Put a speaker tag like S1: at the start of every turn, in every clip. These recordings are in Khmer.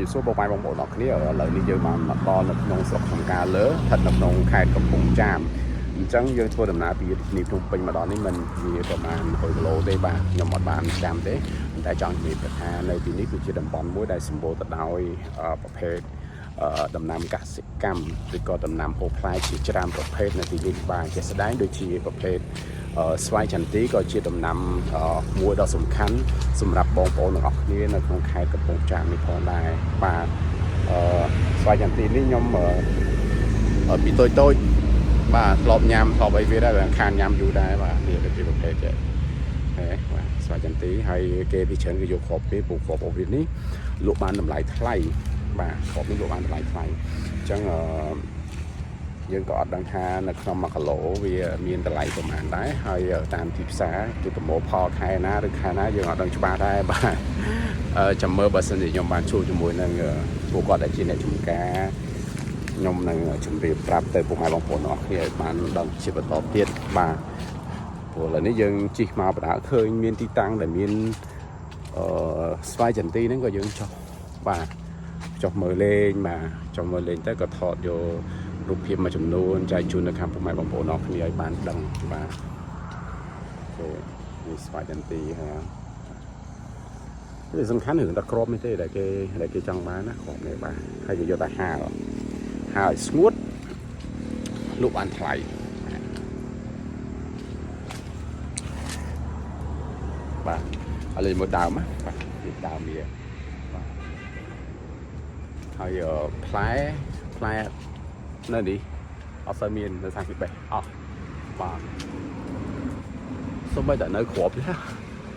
S1: ពីសួរបងប្អូនអរគ្នាឥឡូវនេះយើងបានមកដល់នៅក្នុងស្រុកចំការលើស្ថិតនៅក្នុងខេត្តកំពង់ចាមអញ្ចឹងយើងធ្វើដំណើរពីរាជធានីភ្នំពេញមកដល់នេះมันវាប្រហែល100គីឡូទេបាទខ្ញុំអត់បានចាំទេតែចង់ជំរាបថានៅទីនេះគឺជាតំបន់មួយដែលសម្បូរទៅដោយប្រភេទដំណាំកសិកម្មឬក៏ដំណាំហូបផ្លែជាច្រើនប្រភេទនៅទីនេះបាទជាស្ដែងដូចជាប្រភេទស្វាយចន្ទីក៏ជាដំណាំមួយដ៏សំខាន់សម្រាប់បងប្អូនទាំងអស់គ្នានៅក្នុងខេត្តកំពង់ចាមនេះផងដែរបាទស្វាយចន្ទីនេះខ្ញុំពីតូចបាទធ្លាប់ញ៉ាំធ្លាប់អីវាដែរខានញ៉ាំយូរដែរបាទនេះគឺជាប្រភេទចេះបាទស្វាយចន្ទីហើយគេពីច្រើនគេយកគ្រាប់គេពូគ្រាប់អូវីនេះលក់បានតម្លៃថ្លៃបាទគ្រាប់នេះលក់បានតម្លៃថ្លៃអញ្ចឹងយើងក៏អត់ដឹងថានៅក្នុង1គីឡូវាមានតម្លៃប្រហែលដែរហើយតាមទីផ្សារគឺប្រមូលផលខែណាឬខែណាយើងអត់ដឹងច្បាស់ដែរបាទចាំមើលបើសិនជាខ្ញុំបានជួបជាមួយនឹងពួកគាត់ដែលជាអ្នកជំការខ្ញុំនឹងជម្រាបប្រាប់ទៅពុកម៉ែបងប្អូនអរគ្នាឲ្យបានដឹងជាបន្តទៀតបាទព្រោះឥឡូវនេះយើងជិះមកបដាឃើញមានទីតាំងដែលមានស្វាយចន្ទីហ្នឹងក៏យើងចុះបាទចុះមើលលេងបាទចុះមើលលេងទៅក៏ថតយករូបភាពមួយចំនួនចែកជូននៅខាងពុកម៉ែបងប្អូនអរគ្នាឲ្យបានដឹងបាទនេះស្វាយចន្ទីហើយវាសំខាន់រឿងតែក្របនេះទេដែលគេចង់បានណាក្របនេះបាទហើយគេយកតែហាលឲ្យស្ងួតលក់បានថ្លៃបាទឥឡូវមើលដើមណាបាទនេះដើមវាបាទហើយផ្លែនៅនេះអត់សូវមាននៅខាងពីបេះអត់បាទសូម្បីតែនៅក្របទេ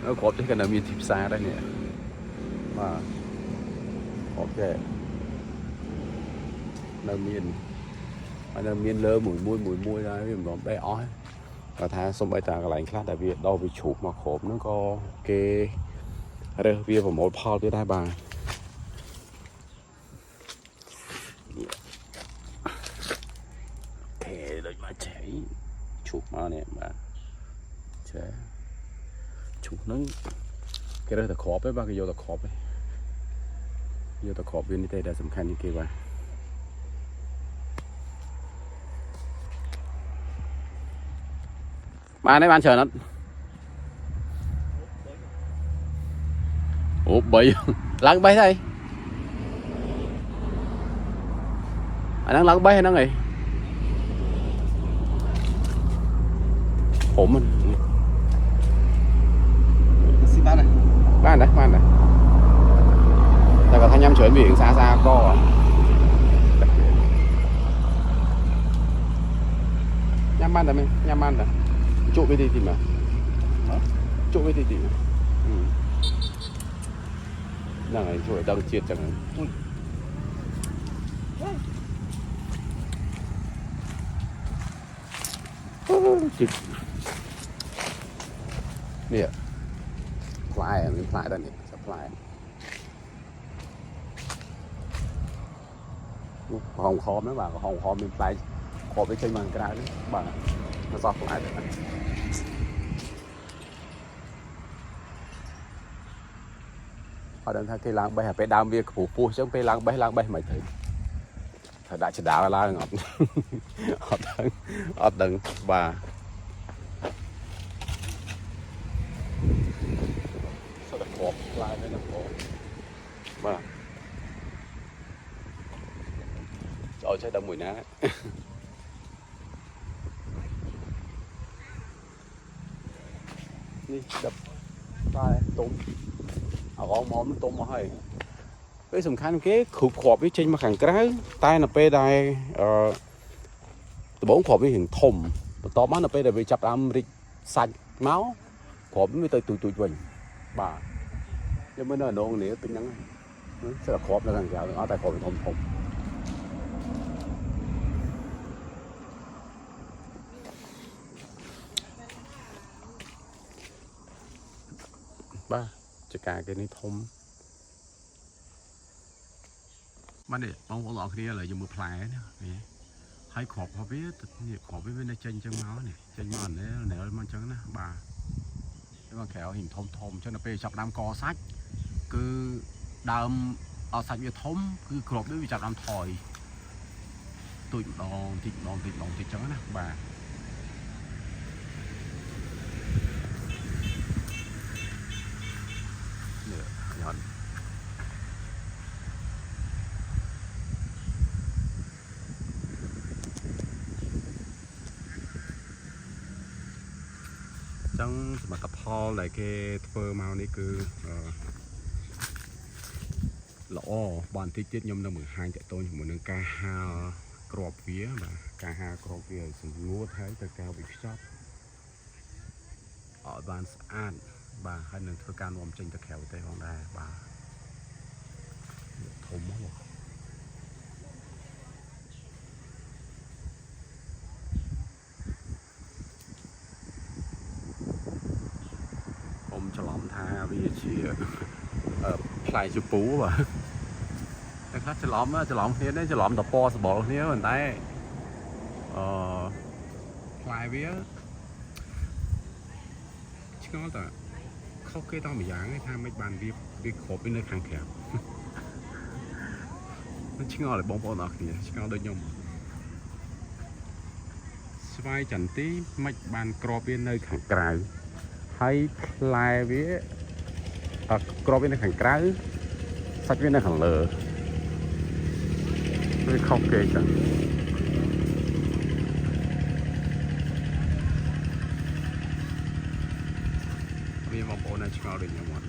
S1: នៅក្របទេក៏នៅមានទីផ្សារដែរនេះបាទអូខេនៅមានលើមួយដែរវាមិនបេះអស់គាត់ថាសូម្បីតែកន្លែងខ្លះដែលវាដោះវាជ្រូកមកគ្របហ្នឹងក៏គេរើសវាប្រមូលផលវាដែរបាទដូចមកចៃឈូកមកនេះបាទចេះឈូកហ្នឹងគេរើសតែគ្រាប់ទេបាទគេយកតែគ្រាប់ទេយកតែគ្រាប់វានេះទេដែលសំខាន់នេះគេបាទបានទេបានច្រើនអត់អូ3ឡើង3ហើយអាហ្នឹងឡើង3ហ្នឹងហើយผม
S2: ស៊ីបានដែរ
S1: តែគាត់ថាញ៉ាំច្រើនវារៀងសាក៏ញ៉ាំបានតែញ៉ាំបានតែជក់វាទីមកជក់វាទីហ្នឹងហើយជួយដល់ជាតិចឹងជិះនេះផ្លែមានផ្លែដែរនេះសាផ្លែហងខមហ្នឹងបាទហងខមមានផ្លែគ្រាប់វាចេញមកក្រៅបាទមកសោះផ្លែដែរអត់ដឹងថាគេឡើងបេះពេលដើមវាខ្ពស់ពោះអញ្ចឹងពេលឡើងបេះមិនទៅត្រូវដាក់ចដាលឡើងអត់ដឹងបាទផ្លែនេះណាបងបាទចូលចេះដល់មួយណានេះដប់ផ្លែទុំអរងមកទុំមកហើយពេលសំខាន់គេគ្រូគ្រាប់វាចេញមកខាងក្រៅតែនៅពេលដែលដំបងគ្រាប់វារៀងធំបន្ទាប់មកនៅពេលដែលវាចាប់ដើមរីកសាច់មកគ្រាប់វាទៅទូចវិញបាទយើងមើលនៅអនងនេះពេញហ្នឹងស្រាប់គ្រាប់នៅខាងក្រៅអត់តែគ្រាប់ធំបាទចកាគេនេះធំបាទនេះបងប្អូនអរគ្នាឥឡូវយើងមើលផ្លែណាហើយគ្រាប់វានេះគ្រាប់វានៅចេញចឹងមកនេះចេញមកអនេះមកចឹងណាបាទមកក្រៅhìnhធំអញ្ចឹងដល់ពេលចាប់ដើមកសាច់គឺដើម ở sạch việt thôm cứ cọp đối với chặt làm thỏi tụi đòn thịt trắng nè bà nè nhọn chẳng mà tập ho lại cái phơ màu này cứ lõ bàn tiết tiết nhom là 12 tại tôi một nâng ca ha crop vía và ca ha crop vía sự ngô thấy từ cao bị shop ở bàn an bà hai nâng thưa can ôm trên từ khéo tây hoàng đà bà thùng quá cho lắm tha bây giờ chỉ play chụp bú và khách cho lắm thế đấy cho lắm tập po sờ bỏ thế mình tay play vía chứ có ta không cái tao bị dáng cái tham mấy bàn việc khổ bên nơi khang khéo nó chứ ngồi lại bông nọ kìa chứ ngồi đôi nhung vai chẳng tí mấy bàn cro bên nơi khang cài hay play vía cro bên nơi khang cài sách bên nơi khang lờ nó không kê chẳng vì một bộ này chỉ ngồi được nhiều món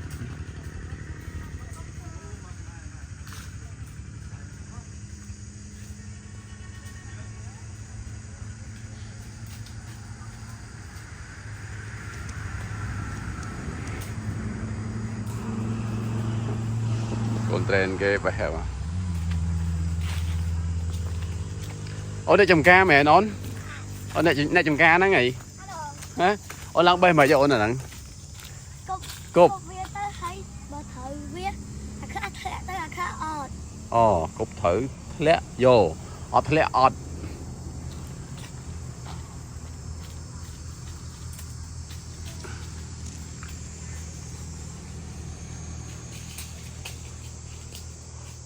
S1: con tren ghê phải hả ở đây trồng ca mẹ nón ở đây trồng ca nó nghỉ hả ở lăng bay mà cho ổn là nặng cục cục thử lẽ vô ọt lẽ ọt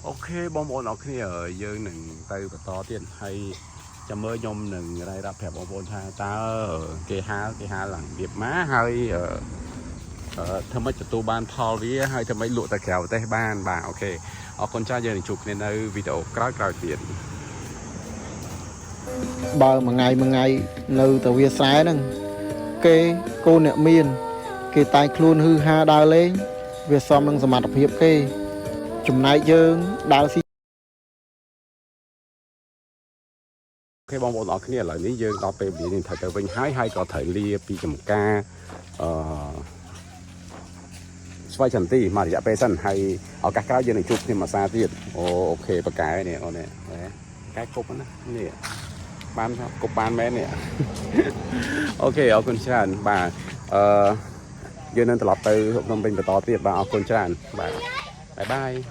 S1: ok bom ổn ở kia ở dương nừng tay và to tiền hay chăm mơ nhom nừng đây đã phèo bom ổn ta ở cái ha lằng điệp má hơi thơm mấy tu ban thò với hai thơm mấy lụa ta kèo tay ban bà ok ở con trai giờ chụp nên ở video cào tiền
S2: bờ một ngày nơi tàu việt sái nâng cái cô nẹo miên cái tai khuôn hư ha đào lên việt xóm nâng mặt hiệp cái chùm này dương đào xí
S1: cái bom bồn ở kia là lý dương đo về biển thời từ vinh hái hay có thể lia pi chấm ca xoay chân tí mà dạ pe sân hay ở các cái giờ này chụp thì mà xa tiền ok và cái này ô này cái cục đó nè bán cục bán bé nè ok ở con tràn bà giờ nên tập từ thông tin về to tiền bà ở con tràn bà bye bye